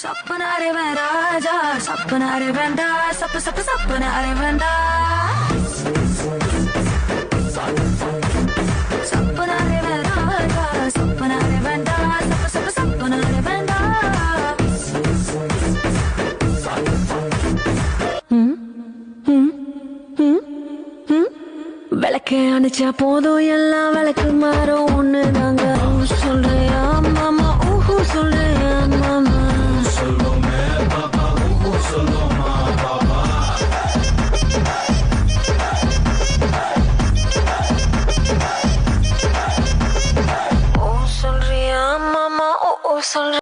சப்பனாரே வேண்டாஜா சப்பனாரே வேண்டா சப்பு சப்பு சப்பனாரே வேண்டா சப்பனாரே வேண்டாஜா சப்பனாரே வேண்டா சப்பு சப்பு சப்பனாரே வேண்டா விளக்கே அணைச்சா போதும் எல்லாம் விளக்கு மாறும்